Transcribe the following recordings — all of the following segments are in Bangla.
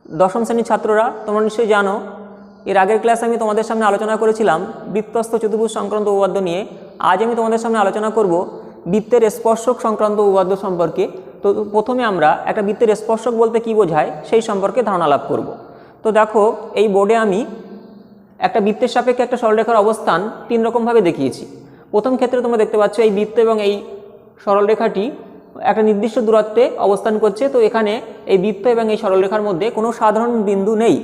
দশম শ্রেণীর ছাত্ররা তোমরা নিশ্চয়ই জানো, এর আগের ক্লাসে আমি তোমাদের সামনে আলোচনা করেছিলাম বৃত্তস্থ চতুর্ভুজ সংক্রান্ত উপপাদ্য নিয়ে। আজ আমি তোমাদের সামনে আলোচনা করব বৃত্তের স্পর্শক সংক্রান্ত উপপাদ্য সম্পর্কে। তো প্রথমে আমরা একটা বৃত্তের স্পর্শক বলতে কী বোঝায় সেই সম্পর্কে ধারণা লাভ করব। তো দেখো, এই বোর্ডে আমি একটা বৃত্তের সাপেক্ষে একটা সরলরেখার অবস্থান তিন রকমভাবে দেখিয়েছি। প্রথম ক্ষেত্রে তোমরা দেখতে পাচ্ছ এই বৃত্ত এবং এই সরলরেখাটি একটা নির্দিষ্ট দূরত্বে অবস্থান করছে। তো এখানে এই বৃত্ত এবং এই সরলরেখার মধ্যে কোনো সাধারণ বিন্দু নেই।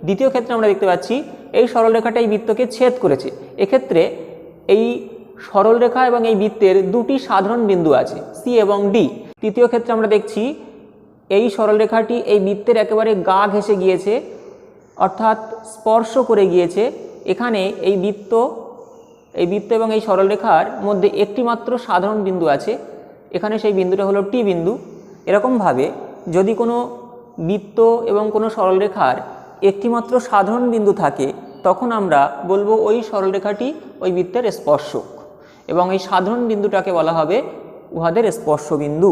দ্বিতীয় ক্ষেত্রে আমরা দেখতে পাচ্ছি এই সরলরেখাটা এই বৃত্তকে ছেদ করেছে। এক্ষেত্রে এই সরলরেখা এবং এই বৃত্তের দুটি সাধারণ বিন্দু আছে, সি এবং ডি। তৃতীয় ক্ষেত্রে আমরা দেখছি এই সরলরেখাটি এই বৃত্তের একেবারে গা ঘেঁষে গিয়েছে, অর্থাৎ স্পর্শ করে গিয়েছে। এখানে এই বৃত্ত এবং এই সরলরেখার মধ্যে একটি মাত্র সাধারণ বিন্দু আছে, এখানে সেই বিন্দুটা হলো টি বিন্দু। এরকমভাবে যদি কোনো বৃত্ত এবং কোনো সরলরেখার একটিমাত্র সাধারণ বিন্দু থাকে, তখন আমরা বলবো ওই সরলরেখাটি ওই বৃত্তের স্পর্শক, এবং এই সাধারণ বিন্দুটাকে বলা হবে উহাদের স্পর্শবিন্দু।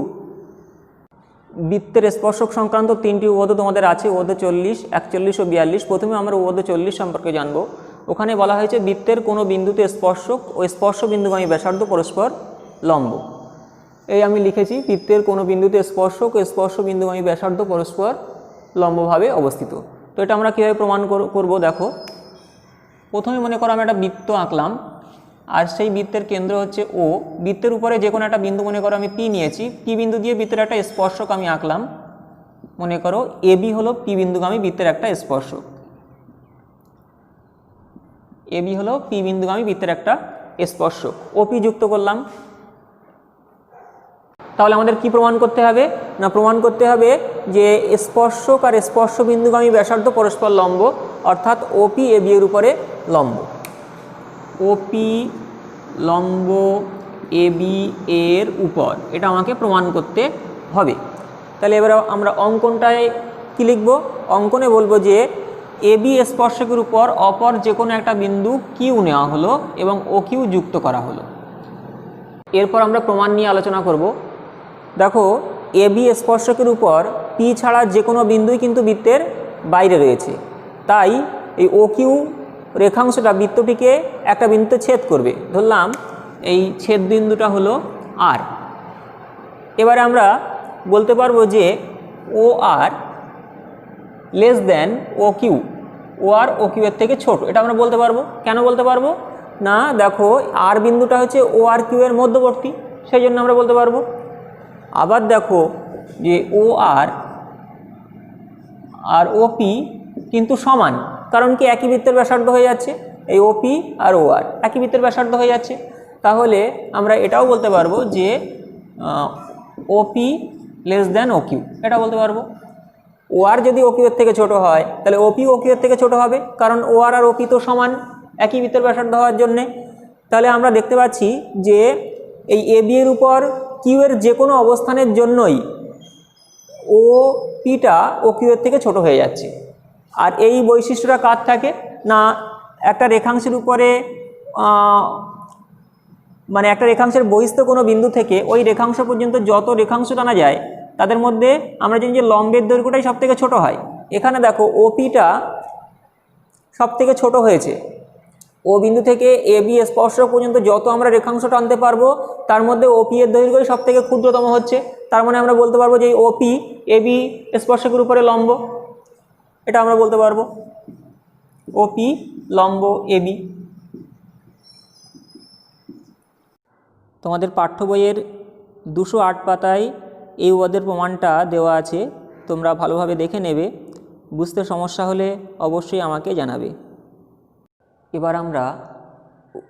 বৃত্তের স্পর্শক সংক্রান্ত তিনটি উপপাদ্য তোমাদের আছে, উপপাদ্য 40, 41 ও 42। প্রথমে আমরা উপপাদ্য 40 সম্পর্কে জানবো। ওখানে বলা হয়েছে বৃত্তের কোনো বিন্দুতে স্পর্শক ও স্পর্শ বিন্দুগামী ব্যাসার্ধ পরস্পর লম্ব। এই আমি লিখেছি, বৃত্তের কোনো বিন্দুতে স্পর্শক ও স্পর্শ বিন্দুগামী ব্যাসার্ধ পরস্পর লম্বভাবে অবস্থিত। তো এটা আমরা কীভাবে প্রমাণ করব দেখো। প্রথমে মনে করো আমি একটা বৃত্ত আঁকলাম, আর সেই বৃত্তের কেন্দ্র হচ্ছে ও। বৃত্তের উপরে যে কোনো একটা বিন্দু মনে করো আমি পি নিয়েছি, পি বিন্দু দিয়ে বৃত্তের একটা স্পর্শক আমি আঁকলাম। মনে করো এ বি হলো পি বিন্দুগামী বৃত্তের একটা স্পর্শক। এ বি হলো পি বিন্দুগামী বৃত্তের একটা স্পর্শক। ওপি যুক্ত করলাম। তাহলে আমাদের কি প্রমাণ করতে হবে না, প্রমাণ করতে হবে যে স্পর্শক আর স্পর্শ বিন্দুগামী ব্যাসার্ধ পরস্পর লম্ব, অর্থাৎ ওপি এ বি এর উপরে লম্ব। ওপি লম্ব এ বি এর উপর, এটা আমাকে প্রমাণ করতে হবে। তাহলে এবার আমরা অঙ্কনটায় কী লিখব? অঙ্কনে বলবো যে এ বি স্পর্শকের উপর অপর যে কোনো একটা বিন্দু কিউ নেওয়া হলো এবং ও কিউ যুক্ত করা হলো। এরপর আমরা প্রমাণ নিয়ে আলোচনা করব। দেখো, এ বি স্পর্শকের উপর পি ছাড়া যে কোনো বিন্দুই কিন্তু বৃত্তের বাইরে রয়েছে, তাই এই ও কিউ রেখাংশটা বৃত্তটিকে একটা বিন্দুতে ছেদ করবে। ধরলাম এই ছেদ বিন্দুটা হলো আর। এবারে আমরা বলতে পারবো যে ও আর লেস দেন ও কিউ, ও আর ও কিউ এর থেকে ছোট। এটা আমরা বলতে পারবো। কেন বলতে পারবো না, দেখো আর বিন্দুটা হচ্ছে ও আর কিউ এর মধ্যবর্তী, সেই জন্য আমরা বলতে পারবো। আবার দেখো যে ও আর ওপি কিন্তু সমান, কারণ কি একই বৃত্তের ব্যাসার্ধ হয়ে যাচ্ছে। এই ওপি আর ও আর একই বৃত্তের ব্যাসার্ধ হয়ে যাচ্ছে। তাহলে আমরা এটাও বলতে পারবো যে ওপি লেস দেন ও কিউ, এটা বলতে পারবো। ও আর যদি ও কিউ এর থেকে ছোট হয়, তাহলে ওপি ও কিউ এর থেকে ছোট হবে, কারণ ও আর ওপি তো সমান একই বৃত্তের ব্যাসার্ধ হওয়ার জন্যে। তাহলে আমরা দেখতে পাচ্ছি যে এই এ বি এর উপর কিউ এর যে কোনো অবস্থানের জন্যই ও পিটা ও কিউ এর থেকে ছোট হয়ে যাচ্ছে। আর এই বৈশিষ্ট্যটা কার থাকে না, একটা রেখাংশের উপরে মানে একটা রেখাংশের বহিস্থ কোনো বিন্দু থেকে ওই রেখাংশ পর্যন্ত যত রেখাংশ টানা যায়, তাদের মধ্যে আমরা জানি যে লম্বের দৈর্ঘ্যটাই সব থেকে ছোটো হয়। এখানে দেখো ওপিটা সব থেকে ছোটো হয়েছে। ও বিন্দু থেকে এ বি স্পর্শক পর্যন্ত যত আমরা রেখাংশ টানতে পারবো, তার মধ্যে ওপি এর দৈর্ঘ্যই সব থেকে ক্ষুদ্রতম হচ্ছে। তার মানে আমরা বলতে পারবো যে ওপি এ বি স্পর্শকের উপরে লম্ব, এটা আমরা বলতে পারবো। ওপি লম্ব এ বি। তোমাদের পাঠ্য বইয়ের 208 পাতায় এই উপপাদ্যের প্রমাণটা দেওয়া আছে, তোমরা ভালোভাবে দেখে নেবে। বুঝতে সমস্যা হলে অবশ্যই আমাকে জানাবে। এবার আমরা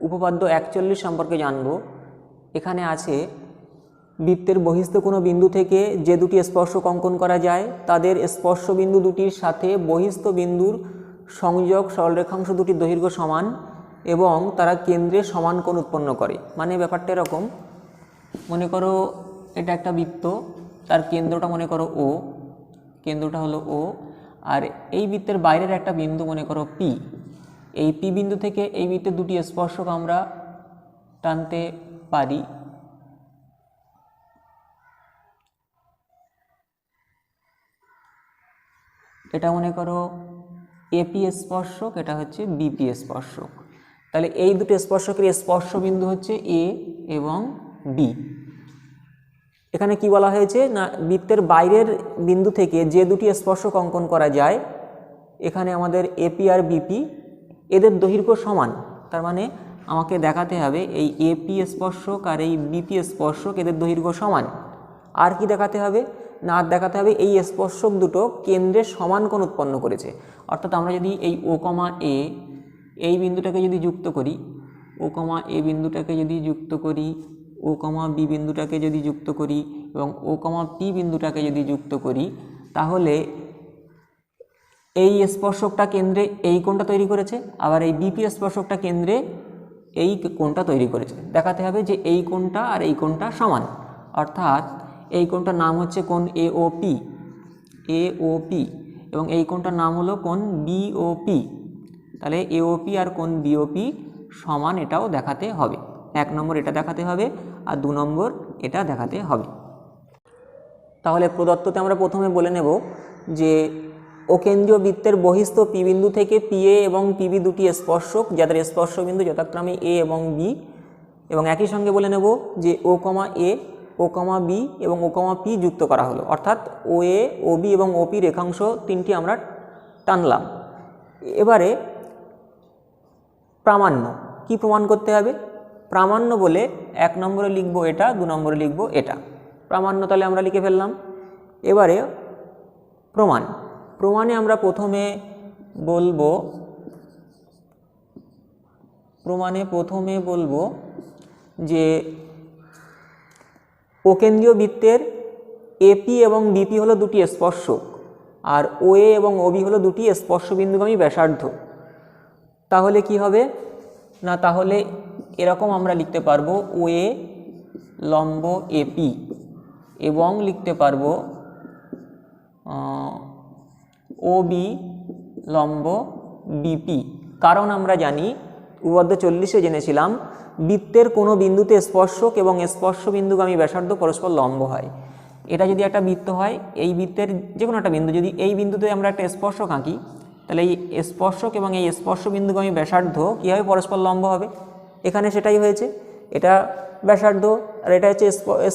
উপপাদ্য 41 সম্পর্কে জানব। এখানে আছে বৃত্তের বহিস্থ কোনো বিন্দু থেকে যে দুটি স্পর্শক অঙ্কন করা যায়, তাদের স্পর্শ বিন্দু দুটির সাথে বহিস্থ বিন্দুর সংযোগ সরলরেখাংশ দুটির দৈর্ঘ্য সমান এবং তারা কেন্দ্রে সমান কোণ উৎপন্ন করে। মানে ব্যাপারটা এরকম, মনে করো এটা একটা বৃত্ত, তার কেন্দ্রটা মনে করো ও, কেন্দ্রটা হলো ও, আর এই বৃত্তের বাইরের একটা বিন্দু মনে করো পি। এই পি বিন্দু থেকে এই বৃত্তের দুটি স্পর্শক আমরা টানতে পারি। এটা মনে করো এপি স্পর্শক, এটা হচ্ছে বিপি স্পর্শক। তাহলে এই দুটো স্পর্শকের স্পর্শ বিন্দু হচ্ছে এ এবং বি। এখানে কি বলা হয়েছে না, বৃত্তের বাইরের বিন্দু থেকে যে দুটি স্পর্শক অঙ্কন করা যায়, এখানে আমাদের এপি আর বিপি এদের দৈর্ঘ্য সমান। তার মানে আমাকে দেখাতে হবে এই এপি স্পর্শক আর এই বিপি স্পর্শক এদের দৈর্ঘ্য সমান। আর কি দেখাতে হবে না, আর দেখাতে হবে এই স্পর্শক দুটো কেন্দ্রে সমান কোণ উৎপন্ন করেছে। অর্থাৎ আমরা যদি এই ও কমা এ এই বিন্দুটাকে যদি যুক্ত করি, ও কমা এ বিন্দুটাকে যদি যুক্ত করি, ও কমা বি বিন্দুটাকে যদি যুক্ত করি এবং ও কমা পি বিন্দুটাকে যদি যুক্ত করি, তাহলে এই স্পর্শকটা কেন্দ্রে এই কোণটা তৈরি করেছে, আবার এই বিপি স্পর্শকটা কেন্দ্রে এই কোণটা তৈরি করেছে। দেখাতে হবে যে এই কোণটা আর এই কোণটা সমান, অর্থাৎ এই কোণটার নাম হচ্ছে কোণ এওপি, এওপি, এবং এই কোণটার নাম হলো কোণ বিওপি। তাহলে এওপি আর কোণ বিওপি সমান, এটাও দেখাতে হবে। 1 নম্বর এটা দেখাতে হবে আর 2 নম্বর এটা দেখাতে হবে। তাহলে প্রদত্ততে আমরা প্রথমে বলে নেব যে অকেন্দ্রীয় বৃত্তের বহিস্থ পি বিন্দু থেকে পিএ এবং পিবি দুটি স্পর্শক, যাদের স্পর্শবিন্দু যথাক্রমে এ এবং বি, এবং একই সঙ্গে বলে নেব যে ও কমা এ, ও কমা বি এবং ও কমা পি যুক্ত করা হলো, অর্থাৎ ও এ, ও বি এবং ও পি রেখাংশ তিনটি আমরা টানলাম। এবারে প্রামাণ্য কি প্রমাণ করতে হবে? প্রামাণ্য বলে 1 নম্বরে লিখব এটা, 2 নম্বরে লিখব এটা। প্রামাণ্য তাহলে আমরা লিখে ফেললাম। এবারে প্রমাণ, প্রমাণে আমরা প্রথমে বলবো যে অকেন্দ্রীয় বৃত্তের এপি এবং বিপি হলো দুটি স্পর্শক, আর ও এ এবং ওবি হলো দুটি স্পর্শবিন্দুগামী ব্যাসার্ধ। তাহলে কি হবে না, তাহলে এরকম আমরা লিখতে পারবো ও এ লম্ব এপি এবং লিখতে পারবো ও বি লম্ব বিপি। কারণ আমরা জানি উপপাদ্য 40-এ জেনেছিলাম বৃত্তের কোনো বিন্দুতে স্পর্শক এবং স্পর্শ বিন্দুগামী ব্যাসার্ধ পরস্পর লম্ব হয়। এটা যদি একটা বৃত্ত হয়, এই বৃত্তের যে কোনো একটা বিন্দু, যদি এই বিন্দুতে আমরা একটা স্পর্শক আঁকি, তাহলে এই স্পর্শক এবং এই স্পর্শ বিন্দুগামী ব্যাসার্ধ কীভাবে পরস্পর লম্ব হবে? এখানে সেটাই হয়েছে, এটা ব্যাসার্ধ আর এটা হচ্ছে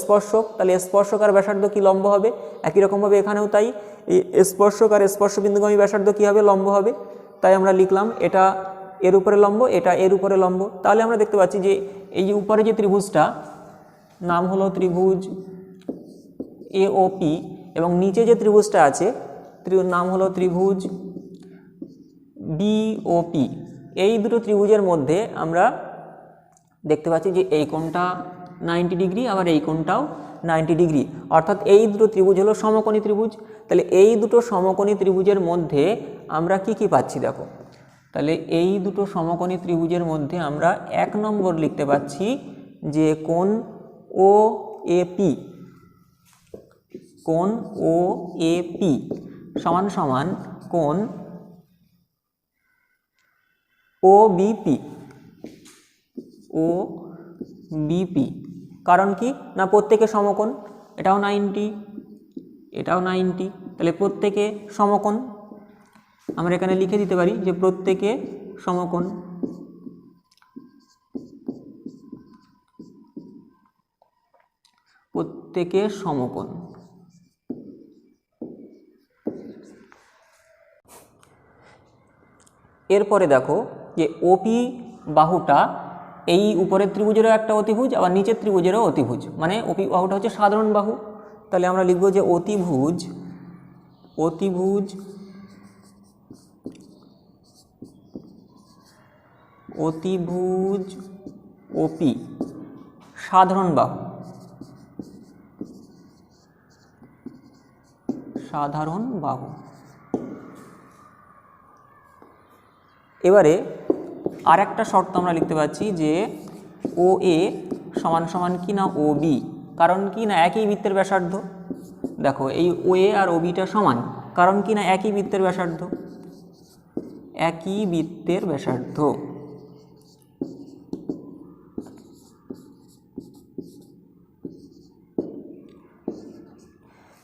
স্পর্শক, তাহলে স্পর্শক আর ব্যাসার্ধ কি লম্ব হবে? একই রকমভাবে এখানেও তাই, এই স্পর্শক আর স্পর্শ বিন্দুগামী ব্যাসার্ধ কী হবে? লম্ব হবে। তাই আমরা লিখলাম এটা এর উপরে লম্ব, এটা এর উপরে লম্ব। তাহলে আমরা দেখতে পাচ্ছি যে এই যে উপরে যে ত্রিভুজটা নাম হলো ত্রিভুজ এওপি, এবং নিচে যে ত্রিভুজটা আছে নাম হলো ত্রিভুজ বিওপি। এই দুটো ত্রিভুজের মধ্যে আমরা দেখতে পাচ্ছি যে এই কোণটা 90 ডিগ্রি, আবার এই কোণটাও 90 ডিগ্রি, অর্থাৎ এই দুটো ত্রিভুজ হলো সমকোণী ত্রিভুজ। তাহলে এই দুটো সমকোণী ত্রিভুজের মধ্যে আমরা কি পাচ্ছি দেখো, তাহলে এই দুটো সমকোণী ত্রিভুজের মধ্যে আমরা 1 নম্বর লিখতে পাচ্ছি যে কোণ ও এপি, কোণ ও এপি সমান সমান কোণ ও বিপি, ও বিপি। কারণ কি না, প্রত্যেকে সমকোণ, এটাও 90, এটাও 90, তাহলে প্রত্যেকে সমকোণ। আমরা এখানে লিখে দিতে পারি যে প্রত্যেকে সমকোণ। প্রত্যেকে সমকোণ। এরপরে দেখো যে ওপি বাহুটা এই উপরের ত্রিভুজেরও একটা অতিভুজ, আবার নিচের ত্রিভুজেরও অতিভুজ, মানে ওপি বাহুটা হচ্ছে সাধারণ বাহু। তাহলে আমরা লিখব যে অতিভুজ ওপি সাধারণ বাহু, এবারে আর একটা শর্ত আমরা লিখতে পাচ্ছি যে ও এ সমান সমান কি না ও বি। কারণ কি না, একই বৃত্তের ব্যাসার্ধ। দেখো এই ও এ আর ও বিটা সমান, কারণ কি না একই বৃত্তের ব্যাসার্ধ, একই বৃত্তের ব্যাসার্ধ।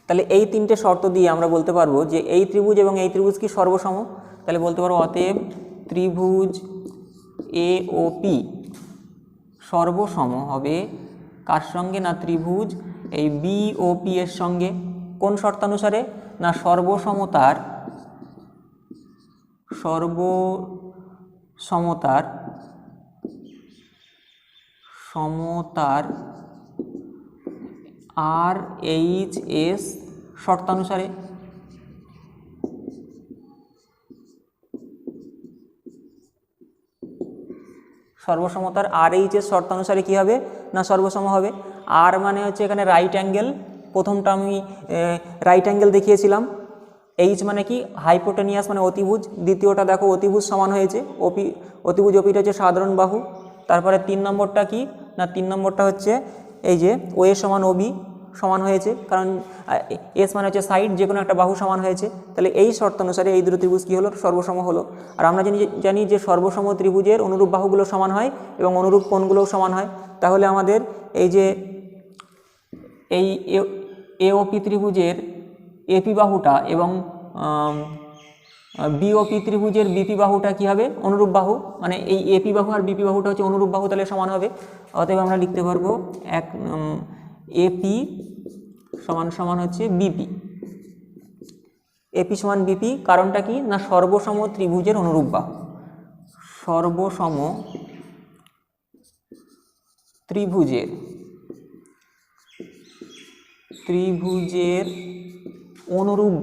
তাহলে এই তিনটে শর্ত দিয়ে আমরা বলতে পারবো যে এই ত্রিভুজ এবং এই ত্রিভুজ কি সর্বসম। তাহলে বলতে পারবো অতএব ত্রিভুজ এ ও পি সর্বসম হবে কার সঙ্গে, না ত্রিভুজ এই বি ও পি এর সঙ্গে। কোন শর্তানুসারে, না সর্বসমতার আর এইচ এস শর্তানুসারে। সর্বসমতার আর এইচ এস শর্তানুসারে কী হবে, না সর্বসম হবে। আর মানে হচ্ছে এখানে রাইট অ্যাঙ্গেল, প্রথমটা আমি রাইট অ্যাঙ্গেল দেখিয়েছিলাম। এইচ মানে কি, হাইপোটেনিয়াস মানে অতিভুজ। দ্বিতীয়টা দেখো অতিভুজ সমান হয়েছে, অতিভুজ ওপিটা হচ্ছে সাধারণ বাহু। তারপরে 3 নম্বরটা কি, না 3 নম্বরটা হচ্ছে এই যে ও এ সমান ও বি সমান হয়েছে, কারণ এস মানে হচ্ছে সাইড, যে কোনো একটা বাহু সমান হয়েছে। তাহলে এই শর্তানুসারে এই দুটো ত্রিভুজ কী হলো, সর্বসম হলো। আর আমরা জানি যে সর্বসম ত্রিভুজের অনুরূপ বাহুগুলো সমান হয় এবং অনুরূপ কোণগুলোও সমান হয়। তাহলে আমাদের এই যে এই এওপি ত্রিভুজের এপি বাহুটা এবং বিওপি ত্রিভুজের বিপি বাহুটা কী হবে, অনুরূপ বাহু। মানে এই এপি বাহু আর বিপি বাহুটা হচ্ছে অনুরূপ বাহু, তাহলে সমান হবে। অতএব আমরা লিখতে পারবো এপি সমান হচ্ছে বিপি। এপি সমান বিপি, কারণটা কি, না সর্বসম ত্রিভুজের অনুরূপ বাহু। সর্বসম ত্রিভুজের অনুরূপ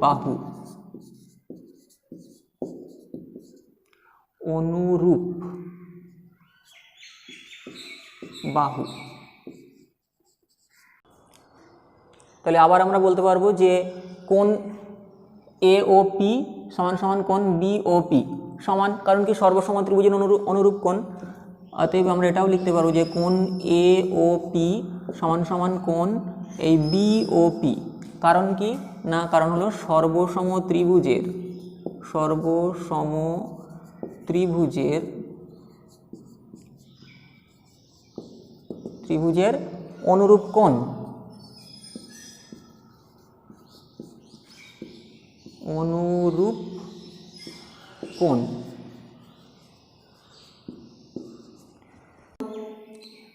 বাহু, তাহলে আবার আমরা বলতে পারবো যে কোণ এ ও পি সমান কোণ বি ও পি সমান, কারণ কি সর্বসম ত্রিভুজের অনুরূপ কোণ। অতএব আমরা এটাও লিখতে পারবো যে কোণ এ ও পি সমান কোণ এই বি ও পি। কারণ কি, না কারণ হলো সর্বসম ত্রিভুজের অনুরূপ কোণ।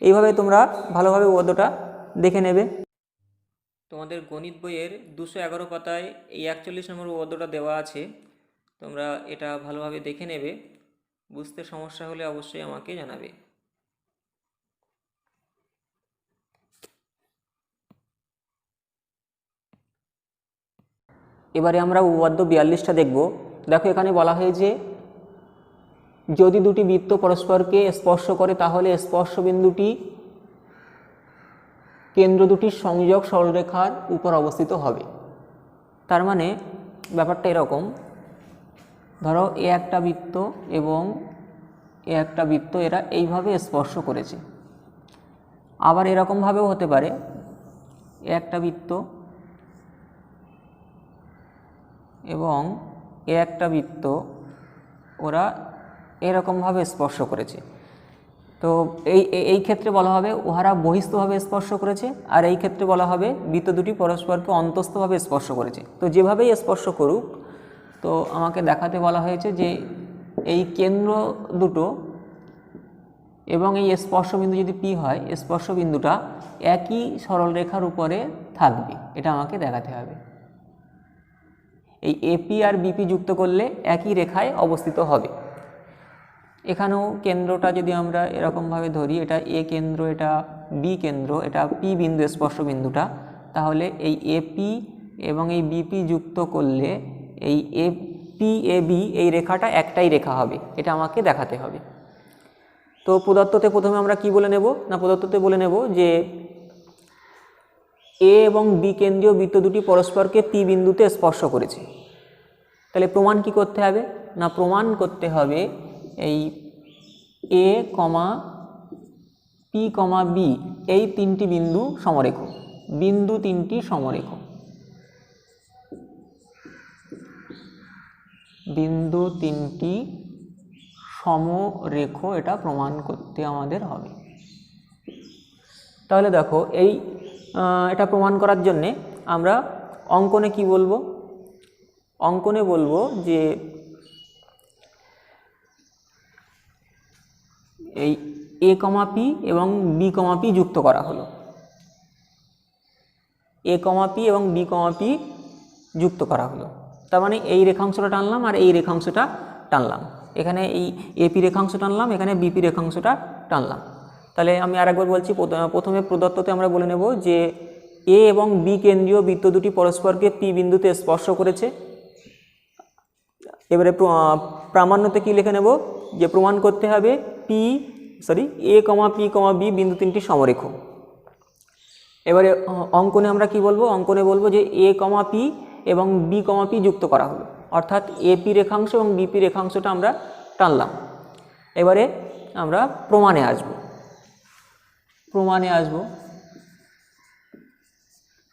এইভাবে তোমরা ভালোভাবে উপপাদ্যটা দেখে নেবে। তোমাদের গণিত বইয়ের 211 পাতায় এই 41 নম্বর উপপাদ্যটা দেওয়া আছে, তোমরা এটা ভালোভাবে দেখে নেবে। বুঝতে সমস্যা হলে অবশ্যই আমাকে জানাবে। এবারে আমরা উপপাদ্য 42টা দেখব। দেখো এখানে বলা হয়েছে যদি দুটি বৃত্ত পরস্পরকে স্পর্শ করে তাহলে স্পর্শ বিন্দুটি কেন্দ্র দুটির সংযোগ সরলরেখার উপর অবস্থিত হবে। তার মানে ব্যাপারটা এরকম, ধরো এ একটা বৃত্ত এবং এ একটা বৃত্ত, এরা এইভাবে স্পর্শ করেছে। আবার এরকমভাবেও হতে পারে, এ একটা বৃত্ত এবং এ একটা বৃত্ত, ওরা এরকমভাবে স্পর্শ করেছে। তো এই ক্ষেত্রে বলা হবে উহারা বহিস্থভাবে স্পর্শ করেছে, আর এই ক্ষেত্রে বলা হবে বৃত্ত দুটি পরস্পরকে অন্তস্থভাবে স্পর্শ করেছে। তো যেভাবেই স্পর্শ করুক, তো আমাকে দেখাতে বলা হয়েছে যে এই কেন্দ্র দুটো এবং এই স্পর্শবিন্দু যদি পি হয়, স্পর্শবিন্দুটা একই সরলরেখার উপরে থাকবে, এটা আমাকে দেখাতে হবে। এই এপি আর বিপি যুক্ত করলে একই রেখায় অবস্থিত হবে। এখানেও কেন্দ্রটা যদি আমরা এরকমভাবে ধরি, এটা এ কেন্দ্র, এটা বি কেন্দ্র, এটা পি বিন্দু স্পর্শবিন্দুটা, তাহলে এই এপি এবং এই বিপি যুক্ত করলে এই এপি এ বি এই রেখাটা একটাই রেখা হবে, এটা আমাকে দেখাতে হবে। তো প্রদত্ততে প্রথমে আমরা কি বলে নেব, না প্রদত্ততে বলে নেব যে এ এবং বি কেন্দ্রীয় বৃত্ত দুটি পরস্পরকে পি বিন্দুতে স্পর্শ করেছে। তাহলে প্রমাণ কি করতে হবে, না প্রমাণ করতে হবে এই এ কমা পি কমা বি এই তিনটি বিন্দু সমরেখ, বিন্দু তিনটি সমরেখ, বিন্দু তিনটি সমরেখ, এটা প্রমাণ করতে আমাদের হবে। তাহলে দেখো এটা প্রমাণ করার জন্যে আমরা অঙ্কনে কি বলবো, অঙ্কনে বলবো যে এই a, p এবং b, p যুক্ত করা হলো, a, p এবং b, p যুক্ত করা হলো। তার মানে এই রেখাংশটা টানলাম আর এই রেখাংশটা টানলাম, এখানে এই এপি রেখাংশ টানলাম, এখানে বিপি রেখাংশটা টানলাম। তাহলে আমি আরেকবার বলছি, প্রথমে প্রদত্ততে আমরা বলে নেব যে এ এবং বি কেন্দ্রীয় বৃত্ত দুটি পরস্পরকে পি বিন্দুতে স্পর্শ করেছে। এবারে প্রামাণ্যতে কি লিখে নেব, যে প্রমাণ করতে হবে এ, পি, বি বিন্দু তিনটি সমরেখ। এবারে অঙ্কনে আমরা কি বলবো, অঙ্কনে বলবো যে এ, পি এবং বি, পি যুক্ত করা হলো, অর্থাৎ এপি রেখাংশ এবং বিপি রেখাংশটা আমরা টানলাম। এবারে আমরা প্রমাণে আসব।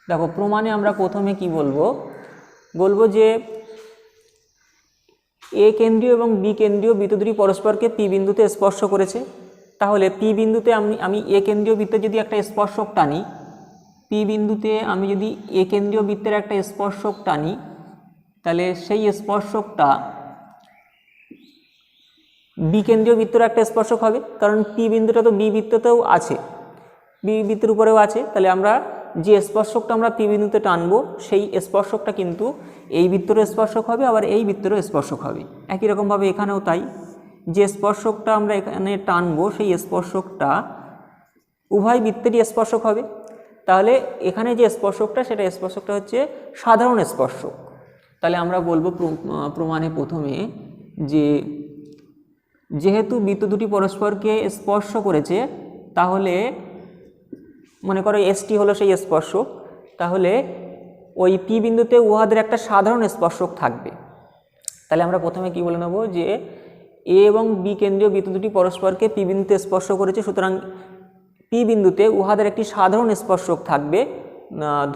দেখো প্রমাণে আমরা প্রথমে কি বলবো যে এ কেন্দ্রীয় এবং বি কেন্দ্রীয় বৃত্ত দুটি পরস্পরকে পি বিন্দুতে স্পর্শ করেছে। তাহলে পি বিন্দুতে আমি এ কেন্দ্রীয় বৃত্তে যদি একটা স্পর্শক টানি, পি বিন্দুতে আমি যদি এ কেন্দ্রীয় বৃত্তের একটা স্পর্শক টানি, তাহলে সেই স্পর্শকটা বি কেন্দ্রীয় বৃত্তের একটা স্পর্শক হবে, কারণ পি বিন্দুটা তো বি বৃত্ততেও আছে, বি বৃত্তের উপরেও আছে। তাহলে আমরা যে স্পর্শকটা আমরা পি বিন্দুতে টানবো, সেই স্পর্শকটা কিন্তু এই বৃত্তেরও স্পর্শক হবে, আবার এই বৃত্তেরও স্পর্শক হবে। একই রকমভাবে এখানেও তাই, যে স্পর্শকটা আমরা এখানে টানবো সেই স্পর্শকটা উভয় বৃত্তেরই স্পর্শক হবে। তাহলে এখানে যে স্পর্শকটা, সেটা স্পর্শকটা হচ্ছে সাধারণ স্পর্শক। তাহলে আমরা বলবো প্রমাণে প্রথমে যে যেহেতু বৃত্ত দুটি পরস্পরকে স্পর্শ করেছে, তাহলে মনে করো এসটি হলো সেই স্পর্শক, তাহলে ওই পি বিন্দুতে উহাদের একটা সাধারণ স্পর্শক থাকবে। তাহলে আমরা প্রথমে কি বলে নেব যে এ এবং বি কেন্দ্রীয় বৃত্ত দুটি পরস্পরকে পি বিন্দুতে স্পর্শ করেছে, সুতরাং পি বিন্দুতে উহাদের একটি সাধারণ স্পর্শক থাকবে,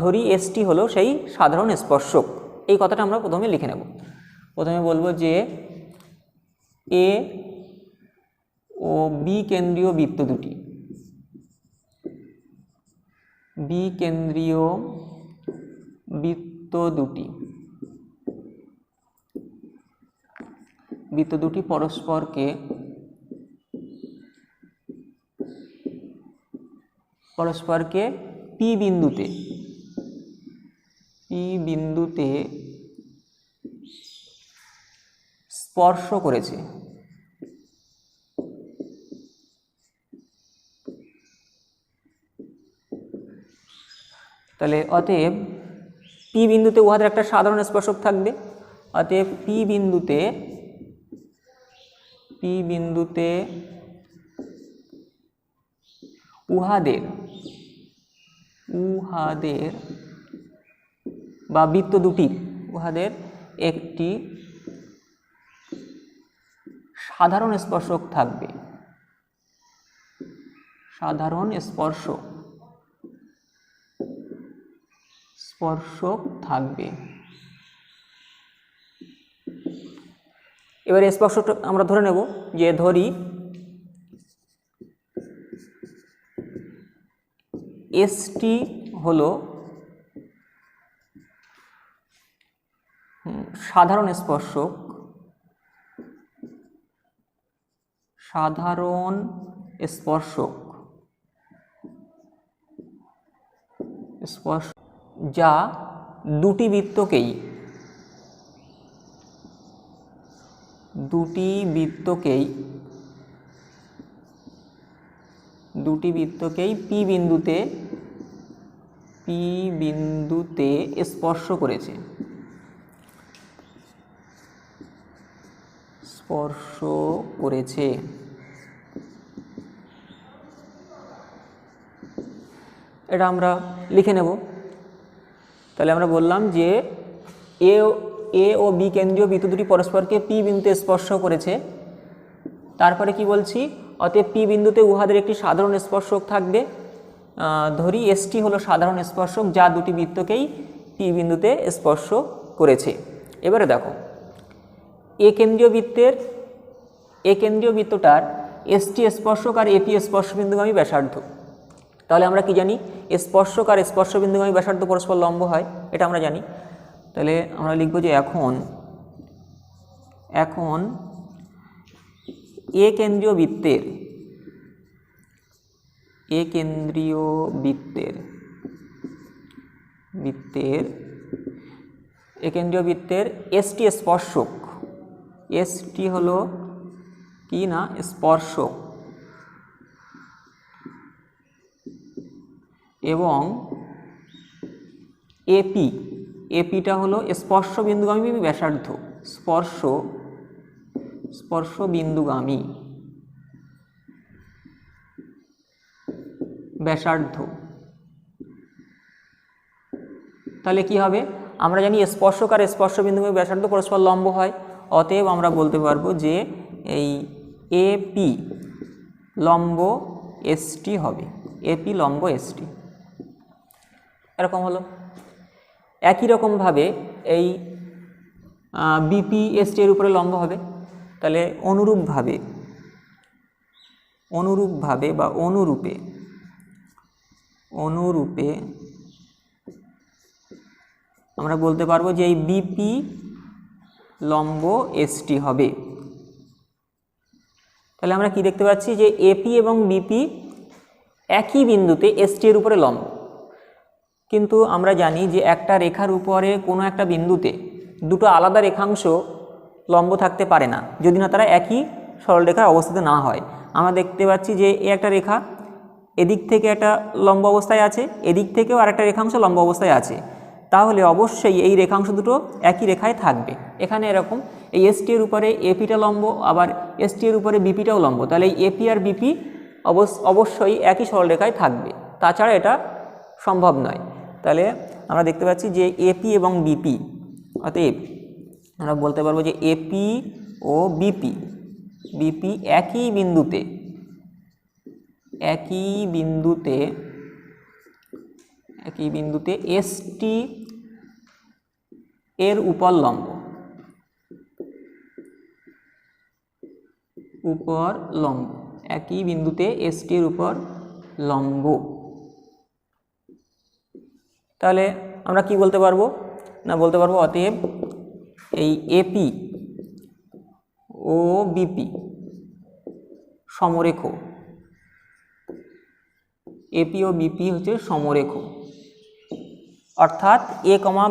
ধরি এসটি হলো সেই সাধারণ স্পর্শক। এই কথাটা আমরা প্রথমে লিখে নেব। প্রথমে বলবো যে এ ও বি কেন্দ্রীয় বৃত্ত দুটি, বি কেন্দ্রীয় বৃত্ত দুটি পরস্পরকে পি বিন্দুতে স্পর্শ করেছে। তাহলে অতএব পি বিন্দুতে উহাদের একটা সাধারণ স্পর্শক থাকবে, অতএব পি বিন্দুতে উহাদের বা বৃত্ত দুটির উহাদের একটি সাধারণ স্পর্শক থাকবে, সাধারণ স্পর্শক থাকবে। এবারে স্পর্শকটা আমরা ধরে নেব, যে ধরি এসটি হলো সাধারণ স্পর্শক, যা দুটি বৃত্তকেই পি বিন্দুতে স্পর্শ করেছে। এটা আমরা লিখে নেব। তাহলে আমরা বললাম যে এ ও বি কেন্দ্রীয় বৃত্ত দুটি পরস্পরকে পি বিন্দুতে স্পর্শ করেছে। তারপরে কি বলছি, অতএব পি বিন্দুতে উহাদের একটি সাধারণ স্পর্শক থাকবে, ধরি এসটি হলো সাধারণ স্পর্শক যা দুটি বৃত্তকেই পি বিন্দুতে স্পর্শ করেছে। এবারে দেখো এ কেন্দ্রীয় বৃত্তটার এসটি স্পর্শক আর এপি স্পর্শবিন্দুগামী ব্যাসার্ধ। তাহলে আমরা কি জানি, স্পর্শক আর স্পর্শবিন্দুগামী ব্যাসার্ধ পরস্পর লম্ব হয়, এটা আমরা জানি। তাহলে আমরা লিখব যে এখন এ কেন্দ্রীয় বৃত্তের এসটি স্পর্শক, এসটি হলো কি না স্পর্শক, এবং এপিটা হলো স্পর্শবিন্দুগামী ব্যাসার্ধ, স্পর্শবিন্দুগামী ব্যাসার্ধ। তাহলে কি হবে, আমরা জানি স্পর্শক আর স্পর্শবিন্দুগামী ব্যাসার্ধ পরস্পর লম্ব হয়, অতএব আমরা বলতে পারবো যে এই এপি লম্ব এসটি হবে, এপি লম্ব এসটি। এরকম হলো। একই রকমভাবে এই বিপি এসটি এর উপরে লম্ব হবে। তাহলে অনুরূপভাবে বা অনুরূপে আমরা বলতে পারবো যে এই বিপি লম্ব এসটি হবে। তাহলে আমরা কি দেখতে পাচ্ছি যে এপি এবং বিপি একই বিন্দুতে এসটি এর উপরে লম্ব, কিন্তু আমরা জানি যে একটা রেখার উপরে কোনো একটা বিন্দুতে দুটো আলাদা রেখাংশ লম্ব থাকতে পারে না, যদি না তারা একই সরলরেখায় অবস্থিত না হয়। আমরা দেখতে পাচ্ছি যে এই একটা রেখা এদিক থেকে একটা লম্ব অবস্থায় আছে, এদিক থেকেও আরেকটা রেখাংশ লম্ব অবস্থায় আছে, তাহলে অবশ্যই এই রেখাংশ দুটো একই রেখায় থাকবে। এখানে এরকম এই এসটি এর উপরে এপিটা লম্ব, আবার এসটি এর উপরে বিপিটাও লম্ব, তাহলে এই এপি আর বিপি অবশ্যই একই সরলরেখায় থাকবে, তাছাড়া এটা সম্ভব নয়। তাহলে আমরা দেখতে পাচ্ছি যে এপি এবং বিপি, অতএব আমরা বলতে পারবো যে এপি ও বিপি একই বিন্দুতে এসটি এর উপর লম্ব, একই বিন্দুতে এসটি এর উপর লম্ব। তাহলে আমরা কি বলতে পারবো না, বলতে পারবো অতএব এই এপি ও বিপি সমরেখ, এপি ও বিপি হচ্ছে সমরেখ, অর্থাৎ এ কমা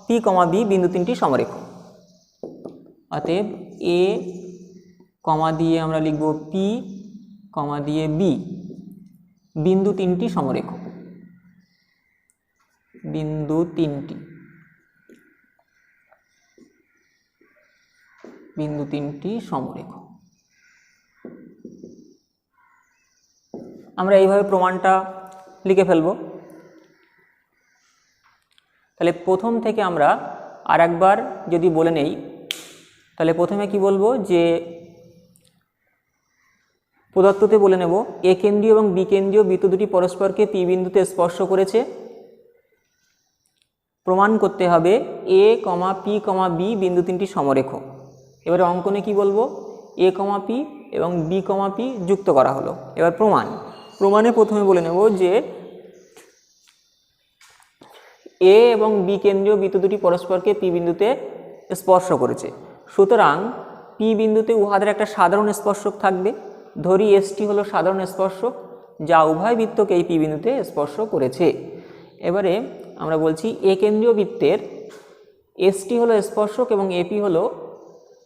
পি কমা বি বিন্দু তিনটি সমরেখ। অতএব এ কমা দিয়ে আমরা লিখব পি কমা দিয়ে বি বিন্দু তিনটি সমরেখ, বিন্দু তিনটি সমরেখ। আমরা এইভাবে প্রমাণটা লিখে ফেলব। তাহলে প্রথম থেকে আমরা আর একবার যদি বলে নেই, তাহলে প্রথমে কি বলবো যে প্রদত্ততে বলে নেব এ কেন্দ্রীয় এবং বি কেন্দ্রীয় বৃত্ত দুটি পরস্পরকে পি বিন্দুতে স্পর্শ করেছে। প্রমাণ করতে হবে এ কমা পি কমা বি বিন্দু তিনটি সমরেখ। এবারে অঙ্কনে কি বলবো, এ কমা পি এবং বি কমা পি যুক্ত করা হলো। এবার প্রমাণে প্রথমে বলে নেব যে এ এবং বি কেন্দ্রীয় বৃত্ত দুটি পরস্পরকে পি বিন্দুতে স্পর্শ করেছে, সুতরাং পি বিন্দুতে উহাদের একটা সাধারণ স্পর্শক থাকবে। ধরি এসটি হলো সাধারণ স্পর্শক যা উভয় বৃত্তকে এই পি বিন্দুতে স্পর্শ করেছে। এবারে আমরা বলছি এ কেন্দ্রীয় বৃত্তের এসটি হলো স্পর্শক এবং এপি হলো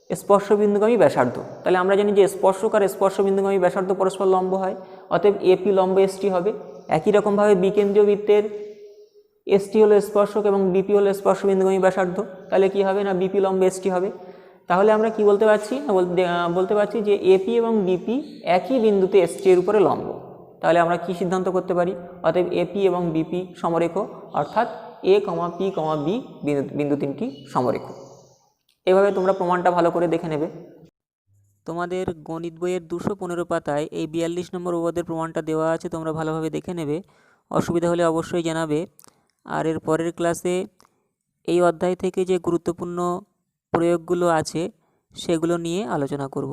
স্পর্শবিন্দুগামী ব্যাসার্ধ। তাহলে আমরা জানি যে স্পর্শক আর স্পর্শবিন্দুগামী ব্যাসার্ধ পরস্পর লম্ব হয়, অতএব এপি লম্ব এসটি হবে। একই রকমভাবে বি কেন্দ্রীয় বৃত্তের এসটি হলো স্পর্শক এবং বিপি হলো স্পর্শবিন্দুগামী ব্যাসার্ধ, তাহলে কি হবে না বিপি লম্ব এসটি হবে। তাহলে আমরা কি বলতে পারছি, বলতে পারছি যে এপি এবং বিপি একই বিন্দুতে এসটি এর উপরে লম্ব। তাহলে আমরা কি সিদ্ধান্ত করতে পারি, অতএব এপি এবং বিপি সমরেখ, অর্থাৎ এ কমা পি কমা বি বিন্দু তিনটি সমরেখ। এভাবে তোমরা প্রমাণটা ভালো করে দেখে নেবে। তোমাদের গণিত বইয়ের 215 পাতায় এই 42 নম্বর উপপাদ্যের প্রমাণটা দেওয়া আছে, তোমরা ভালোভাবে দেখে নেবে। অসুবিধা হলে অবশ্যই জানাবে। আর এর পরের ক্লাসে এই অধ্যায় থেকে যে গুরুত্বপূর্ণ প্রয়োগগুলো আছে সেগুলো নিয়ে আলোচনা করব।